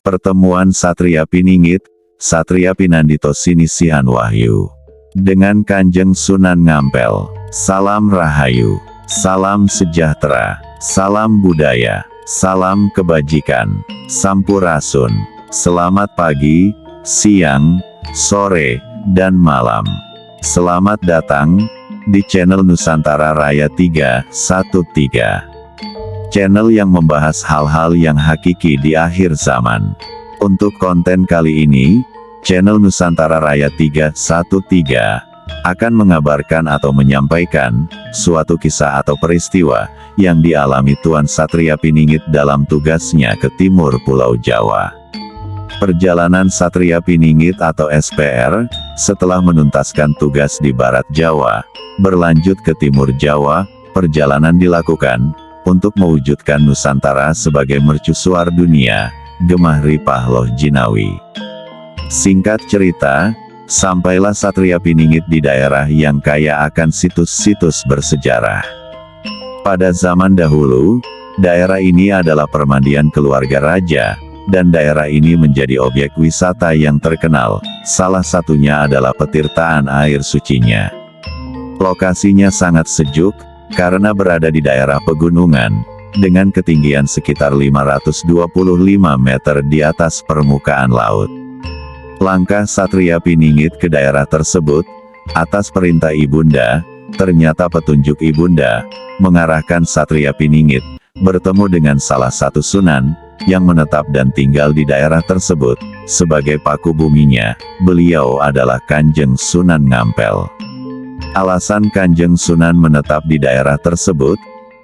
Pertemuan Satria Piningit, Satria Pinandito Sinisihan Wahyu. Dengan Kanjeng Sunan Ngampel. Salam Rahayu. Salam sejahtera. Salam budaya. Salam kebajikan. Sampurasun. Selamat pagi, siang, sore, dan malam. Selamat datang di channel Nusantara Raya 313. Channel yang membahas hal-hal yang hakiki di akhir zaman. Untuk konten kali ini, channel Nusantara Raya 313 akan mengabarkan atau menyampaikan suatu kisah atau peristiwa yang dialami Tuan Satria Piningit dalam tugasnya ke timur Pulau Jawa. Perjalanan Satria Piningit atau SPR, setelah menuntaskan tugas di Barat Jawa, berlanjut ke Timur Jawa. Perjalanan dilakukan untuk mewujudkan Nusantara sebagai mercusuar dunia, Gemah Ripah Loh Jinawi. Singkat cerita, sampailah Satria Piningit di daerah yang kaya akan situs-situs bersejarah. Pada zaman dahulu, daerah ini adalah permandian keluarga raja, dan daerah ini menjadi objek wisata yang terkenal, salah satunya adalah petirtaan air sucinya. Lokasinya sangat sejuk, karena berada di daerah pegunungan, dengan ketinggian sekitar 525 meter di atas permukaan laut. Langkah Satria Piningit ke daerah tersebut, atas perintah Ibunda, ternyata petunjuk Ibunda, mengarahkan Satria Piningit, bertemu dengan salah satu sunan, yang menetap dan tinggal di daerah tersebut, sebagai paku buminya. Beliau adalah Kanjeng Sunan Ngampel. Alasan Kanjeng Sunan menetap di daerah tersebut,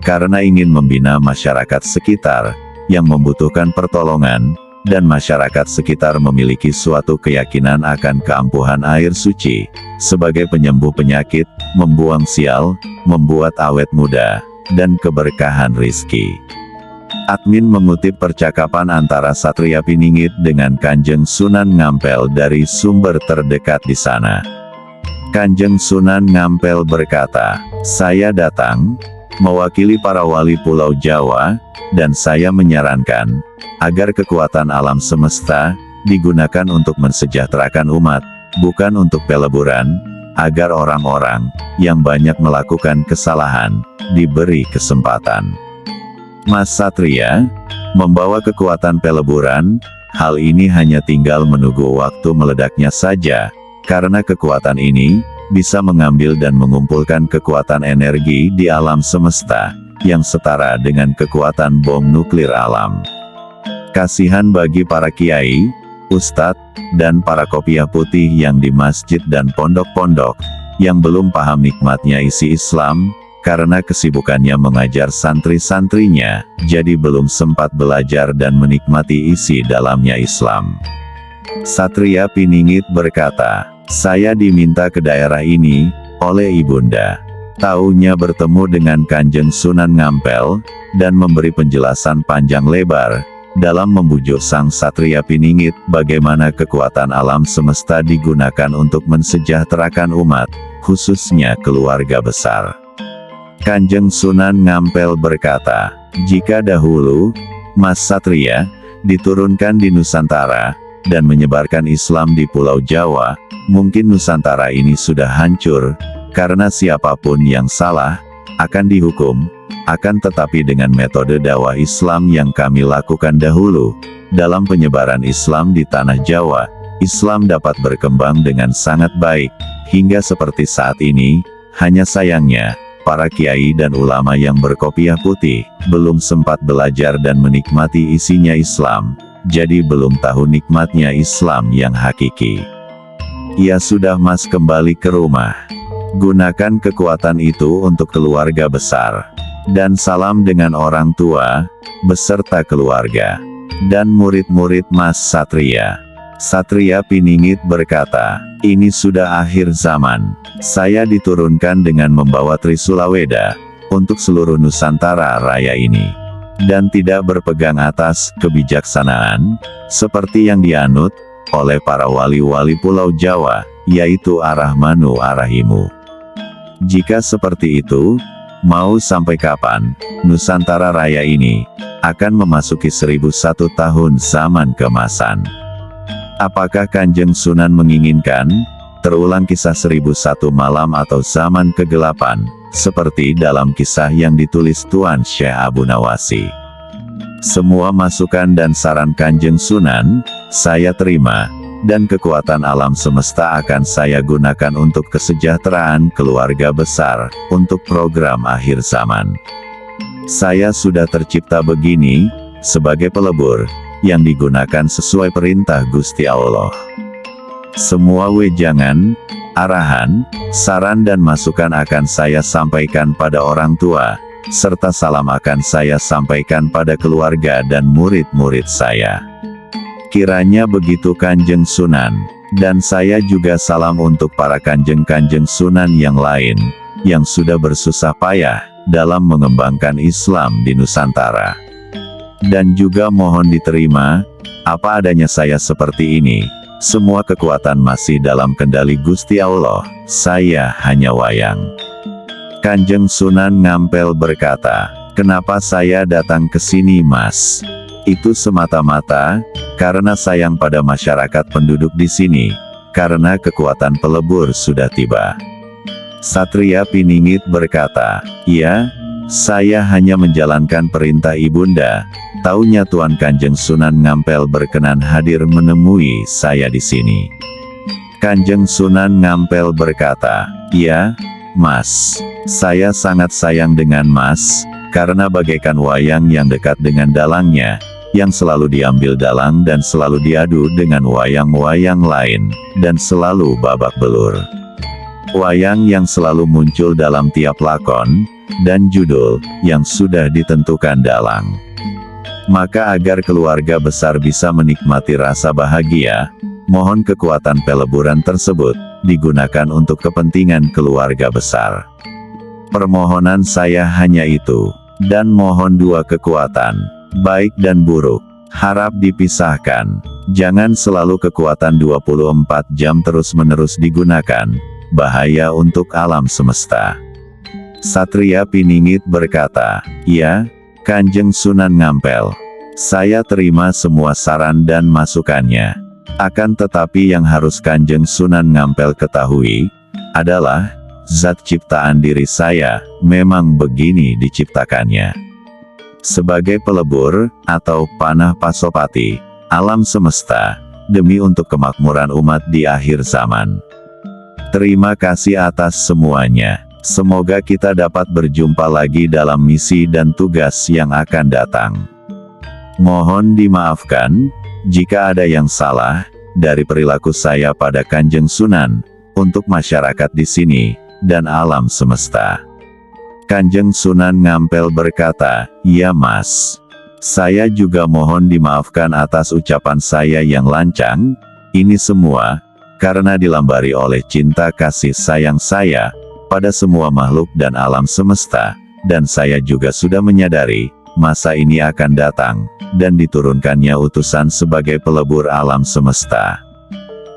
karena ingin membina masyarakat sekitar, yang membutuhkan pertolongan, dan masyarakat sekitar memiliki suatu keyakinan akan keampuhan air suci, sebagai penyembuh penyakit, membuang sial, membuat awet muda, dan keberkahan rizki. Admin mengutip percakapan antara Satria Piningit dengan Kanjeng Sunan Ngampel dari sumber terdekat di sana. Kanjeng Sunan Ngampel berkata, "Saya datang mewakili para wali Pulau Jawa, dan saya menyarankan agar kekuatan alam semesta digunakan untuk mensejahterakan umat, bukan untuk peleburan, agar orang-orang yang banyak melakukan kesalahan diberi kesempatan." Mas Satria membawa kekuatan peleburan, hal ini hanya tinggal menunggu waktu meledaknya saja, karena kekuatan ini bisa mengambil dan mengumpulkan kekuatan energi di alam semesta, yang setara dengan kekuatan bom nuklir alam. Kasihan bagi para kiai, ustadz, dan para kopiah putih yang di masjid dan pondok-pondok, yang belum paham nikmatnya isi Islam, karena kesibukannya mengajar santri-santrinya, jadi belum sempat belajar dan menikmati isi dalamnya Islam. Satria Piningit berkata, "Saya diminta ke daerah ini, oleh Ibunda. Taunya bertemu dengan Kanjeng Sunan Ngampel, dan memberi penjelasan panjang lebar, dalam membujuk sang Satria Piningit, bagaimana kekuatan alam semesta digunakan untuk mensejahterakan umat, khususnya keluarga besar." Kanjeng Sunan Ngampel berkata, "Jika dahulu, Mas Satria, diturunkan di Nusantara, dan menyebarkan Islam di Pulau Jawa, mungkin Nusantara ini sudah hancur, karena siapapun yang salah, akan dihukum. Akan tetapi dengan metode dakwah Islam yang kami lakukan dahulu, dalam penyebaran Islam di Tanah Jawa, Islam dapat berkembang dengan sangat baik, hingga seperti saat ini. Hanya sayangnya, para kiai dan ulama yang berkopiah putih, belum sempat belajar dan menikmati isinya Islam, jadi belum tahu nikmatnya Islam yang hakiki. Ya sudah Mas, kembali ke rumah. Gunakan kekuatan itu untuk keluarga besar. Dan salam dengan orang tua, beserta keluarga. Dan murid-murid Mas Satria." Satria Piningit berkata, "Ini sudah akhir zaman. Saya diturunkan dengan membawa Trisulaweda, untuk seluruh Nusantara Raya ini. Dan tidak berpegang atas kebijaksanaan, seperti yang dianut oleh para wali-wali Pulau Jawa, yaitu Ar-Rahmanu Ar-Rahimu. Jika seperti itu, mau sampai kapan, Nusantara Raya ini akan memasuki 1001 tahun zaman keemasan. Apakah Kanjeng Sunan menginginkan terulang kisah 1001 malam atau zaman kegelapan, seperti dalam kisah yang ditulis Tuan Syekh Abu Nawasi? Semua masukan dan saran Kanjeng Sunan, saya terima, dan kekuatan alam semesta akan saya gunakan untuk kesejahteraan keluarga besar, untuk program akhir zaman. Saya sudah tercipta begini, sebagai pelebur, yang digunakan sesuai perintah Gusti Allah. Semua wejangan, arahan, saran dan masukan akan saya sampaikan pada orang tua, serta salam akan saya sampaikan pada keluarga dan murid-murid saya. Kiranya begitu Kanjeng Sunan, dan saya juga salam untuk para kanjeng-kanjeng Sunan yang lain, yang sudah bersusah payah, dalam mengembangkan Islam di Nusantara. Dan juga mohon diterima, apa adanya saya seperti ini, semua kekuatan masih dalam kendali Gusti Allah, saya hanya wayang. Kanjeng Sunan Ngampel berkata, "Kenapa saya datang ke sini, Mas? Itu semata-mata karena sayang pada masyarakat penduduk di sini, karena kekuatan pelebur sudah tiba." Satria Piningit berkata, "Ya, saya hanya menjalankan perintah Ibunda." Taunya Tuan Kanjeng Sunan Ngampel berkenan hadir menemui saya di sini. Kanjeng Sunan Ngampel berkata, "Ya, Mas, saya sangat sayang dengan Mas, karena bagaikan wayang yang dekat dengan dalangnya, yang selalu diambil dalang dan selalu diadu dengan wayang-wayang lain, dan selalu babak belur. Wayang yang selalu muncul dalam tiap lakon, dan judul, yang sudah ditentukan dalang. Maka agar keluarga besar bisa menikmati rasa bahagia, mohon kekuatan peleburan tersebut, digunakan untuk kepentingan keluarga besar. Permohonan saya hanya itu, dan mohon dua kekuatan, baik dan buruk, harap dipisahkan. Jangan selalu kekuatan 24 jam terus-menerus digunakan, bahaya untuk alam semesta." Satria Piningit berkata, "Ya, Kanjeng Sunan Ngampel, saya terima semua saran dan masukannya. Akan tetapi yang harus Kanjeng Sunan Ngampel ketahui, adalah, zat ciptaan diri saya, memang begini diciptakannya. Sebagai pelebur, atau panah pasopati, alam semesta, demi untuk kemakmuran umat di akhir zaman. Terima kasih atas semuanya. Semoga kita dapat berjumpa lagi dalam misi dan tugas yang akan datang. Mohon dimaafkan, jika ada yang salah, dari perilaku saya pada Kanjeng Sunan, untuk masyarakat di sini, dan alam semesta." Kanjeng Sunan Ngampel berkata, "Ya Mas. Saya juga mohon dimaafkan atas ucapan saya yang lancang, ini semua, karena dilambari oleh cinta kasih sayang saya, pada semua makhluk dan alam semesta, dan saya juga sudah menyadari, masa ini akan datang, dan diturunkannya utusan sebagai pelebur alam semesta.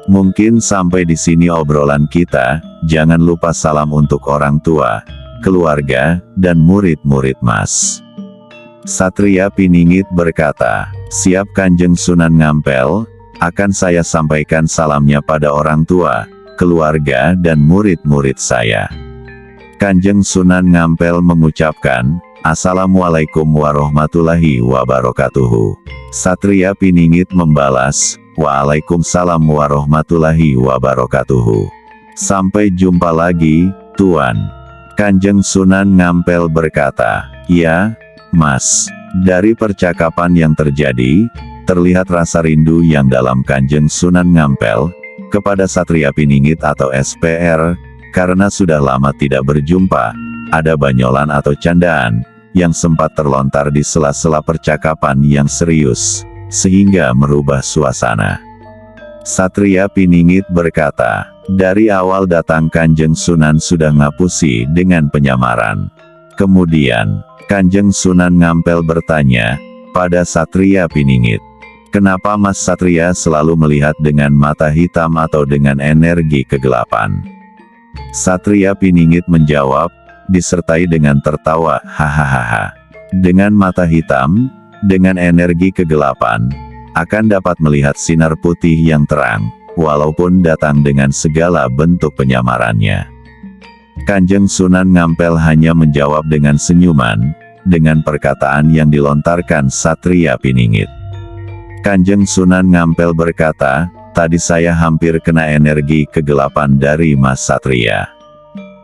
Mungkin sampai di sini obrolan kita, jangan lupa salam untuk orang tua, keluarga, dan murid-murid Mas." Satria Piningit berkata, "Siap Kanjeng Sunan Ngampel, akan saya sampaikan salamnya pada orang tua, keluarga dan murid-murid saya." Kanjeng Sunan Ngampel mengucapkan, "Assalamualaikum warahmatullahi wabarakatuh." Satria Piningit membalas, "Waalaikumsalam warahmatullahi wabarakatuh. Sampai jumpa lagi, Tuan." Kanjeng Sunan Ngampel berkata, "Ya, Mas." Dari percakapan yang terjadi, terlihat rasa rindu yang dalam Kanjeng Sunan Ngampel, kepada Satria Piningit atau SPR, karena sudah lama tidak berjumpa, ada banyolan atau candaan, yang sempat terlontar di sela-sela percakapan yang serius, sehingga merubah suasana. Satria Piningit berkata, "Dari awal datang Kanjeng Sunan sudah ngapusi dengan penyamaran." Kemudian, Kanjeng Sunan Ngampel bertanya, pada Satria Piningit, "Kenapa Mas Satria selalu melihat dengan mata hitam atau dengan energi kegelapan?" Satria Piningit menjawab, disertai dengan tertawa hahaha. Dengan mata hitam, dengan energi kegelapan, akan dapat melihat sinar putih yang terang, walaupun datang dengan segala bentuk penyamarannya. Kanjeng Sunan Ngampel hanya menjawab dengan senyuman, dengan perkataan yang dilontarkan Satria Piningit. Kanjeng Sunan Ngampel berkata, tadi saya hampir kena energi kegelapan dari Mas Satria.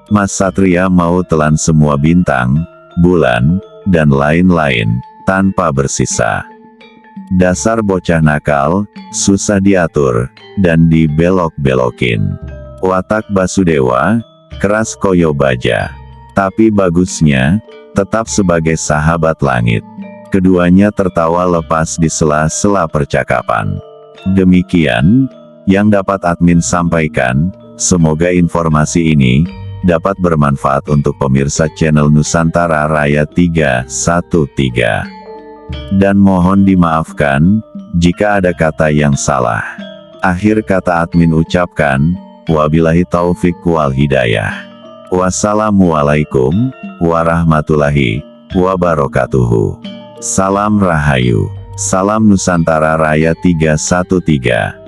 Mas Satria mau telan semua bintang, bulan, dan lain-lain, tanpa bersisa. Dasar bocah nakal, susah diatur, dan dibelok-belokin. Watak Basudewa, keras koyo baja. Tapi bagusnya, tetap sebagai sahabat langit. Keduanya tertawa lepas di sela-sela percakapan. Demikian, yang dapat admin sampaikan, semoga informasi ini dapat bermanfaat untuk pemirsa channel Nusantara Raya 313. Dan mohon dimaafkan, jika ada kata yang salah. Akhir kata admin ucapkan, wabillahi taufik wal hidayah. Wassalamualaikum warahmatullahi wabarakatuh. Salam Rahayu. Salam Nusantara Raya 313.